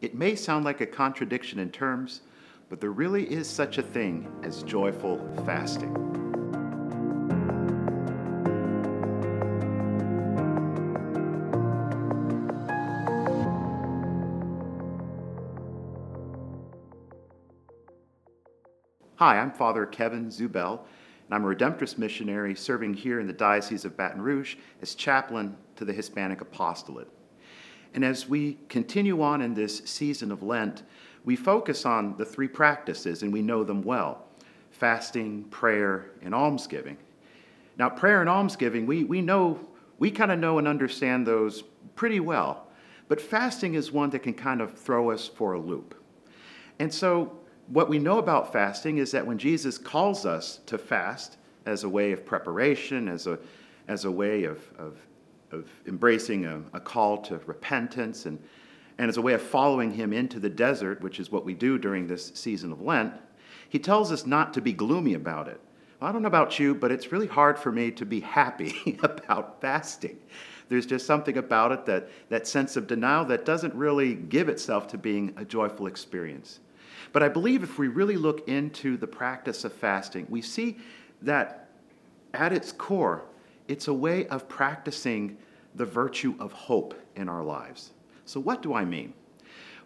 It may sound like a contradiction in terms, but there really is such a thing as joyful fasting. Hi, I'm Father Kevin Zubel, and I'm a Redemptorist missionary serving here in the Diocese of Baton Rouge as chaplain to the Hispanic Apostolate. And as we continue on in this season of Lent, we focus on the three practices, and we know them well: fasting, prayer, and almsgiving. Now, prayer and almsgiving, we kind of know and understand those pretty well, but fasting is one that can kind of throw us for a loop. And so what we know about fasting is that when Jesus calls us to fast as a way of preparation, as a way of embracing a call to repentance, and as a way of following him into the desert, which is what we do during this season of Lent, he tells us not to be gloomy about it. I don't know about you, but it's really hard for me to be happy about fasting. There's just something about it, that sense of denial, that doesn't really give itself to being a joyful experience. But I believe if we really look into the practice of fasting, we see that at its core, it's a way of practicing the virtue of hope in our lives. So what do I mean?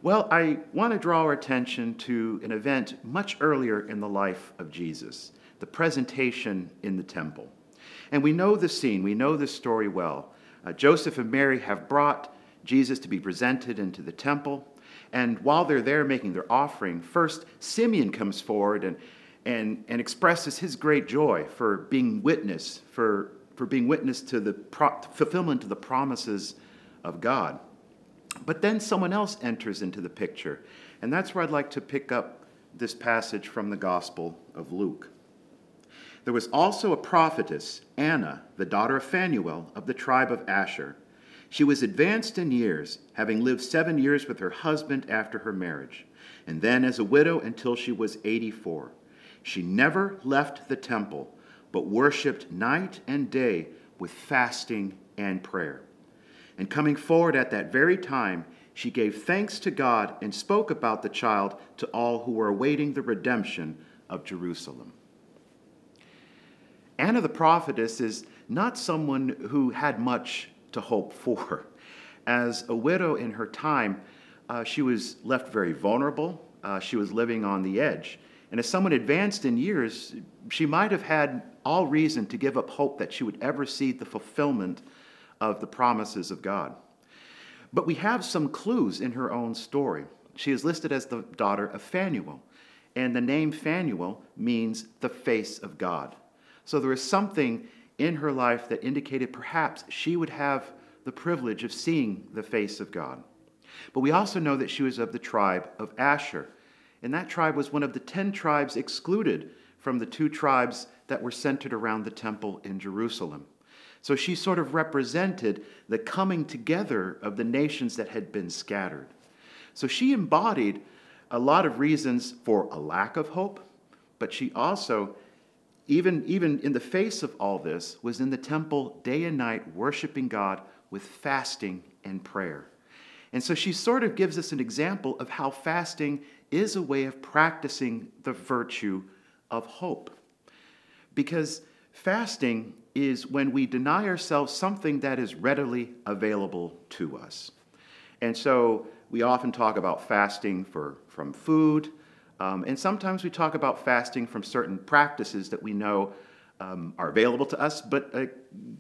Well, I want to draw our attention to an event much earlier in the life of Jesus, the presentation in the temple. And we know the scene, we know this story well. Joseph and Mary have brought Jesus to be presented into the temple. And while they're there making their offering, first Simeon comes forward and expresses his great joy for being witness, for being witness to the fulfillment of the promises of God. But then someone else enters into the picture, and that's where I'd like to pick up this passage from the Gospel of Luke. There was also a prophetess, Anna, the daughter of Phanuel of the tribe of Asher. She was advanced in years, having lived 7 years with her husband after her marriage, and then as a widow until she was 84. She never left the temple, but worshipped night and day with fasting and prayer. And coming forward at that very time, she gave thanks to God and spoke about the child to all who were awaiting the redemption of Jerusalem. Anna the prophetess is not someone who had much to hope for. As a widow in her time, she was left very vulnerable. She was living on the edge. And as someone advanced in years, she might have had all reason to give up hope that she would ever see the fulfillment of the promises of God. But we have some clues in her own story. She is listed as the daughter of Phanuel, and the name Phanuel means the face of God. So there is something in her life that indicated perhaps she would have the privilege of seeing the face of God. But we also know that she was of the tribe of Asher, and that tribe was one of the 10 tribes excluded from the 2 tribes that were centered around the temple in Jerusalem. So she sort of represented the coming together of the nations that had been scattered. So she embodied a lot of reasons for a lack of hope, but she also, even in the face of all this, was in the temple day and night worshiping God with fasting and prayer. And so she sort of gives us an example of how fasting is a way of practicing the virtue of hope. Because fasting is when we deny ourselves something that is readily available to us. And so we often talk about fasting from food, and sometimes we talk about fasting from certain practices that we know are available to us, but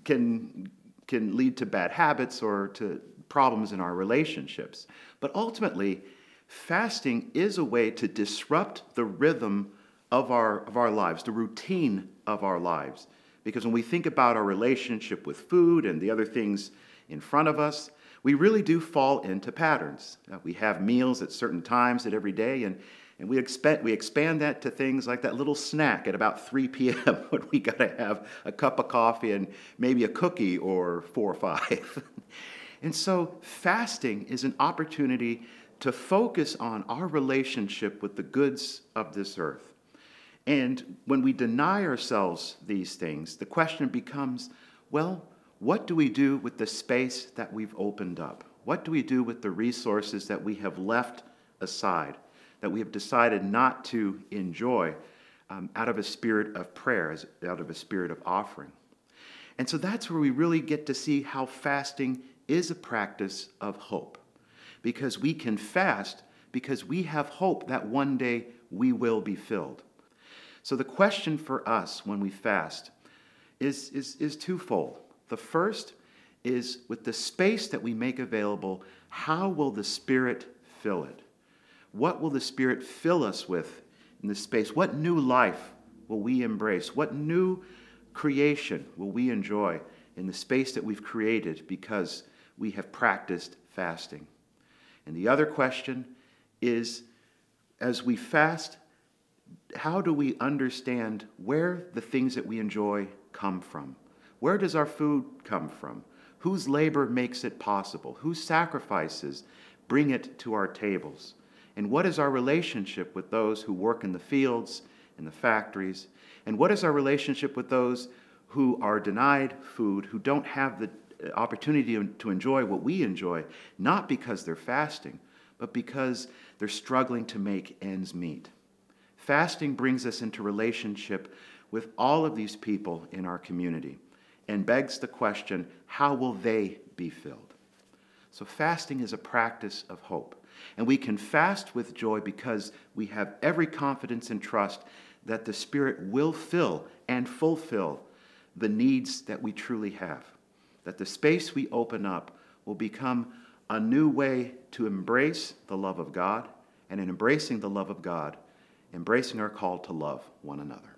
can lead to bad habits or to problems in our relationships. But ultimately, fasting is a way to disrupt the rhythm of our lives, the routine of our lives. Because when we think about our relationship with food and the other things in front of us, we really do fall into patterns. We have meals at certain times at every day, and we expand that to things like that little snack at about 3 p.m. when we got to have a cup of coffee and maybe a cookie or 4 or 5. And so fasting is an opportunity to focus on our relationship with the goods of this earth. And when we deny ourselves these things, the question becomes, well, what do we do with the space that we've opened up? What do we do with the resources that we have left aside, that we have decided not to enjoy out of a spirit of prayer, out of a spirit of offering? And so that's where we really get to see how fasting is a practice of hope. Because we can fast because we have hope that one day we will be filled. So the question for us when we fast is twofold. The first is, with the space that we make available, how will the Spirit fill it? What will the Spirit fill us with in this space? What new life will we embrace? What new creation will we enjoy in the space that we've created because we have practiced fasting? And the other question is, as we fast, how do we understand where the things that we enjoy come from? Where does our food come from? Whose labor makes it possible? Whose sacrifices bring it to our tables? And what is our relationship with those who work in the fields, in the factories? And what is our relationship with those who are denied food, who don't have the opportunity to enjoy what we enjoy, not because they're fasting, but because they're struggling to make ends meet? Fasting brings us into relationship with all of these people in our community and begs the question, how will they be filled? So fasting is a practice of hope. And we can fast with joy because we have every confidence and trust that the Spirit will fill and fulfill the needs that we truly have. That the space we open up will become a new way to embrace the love of God, and in embracing the love of God, embracing our call to love one another.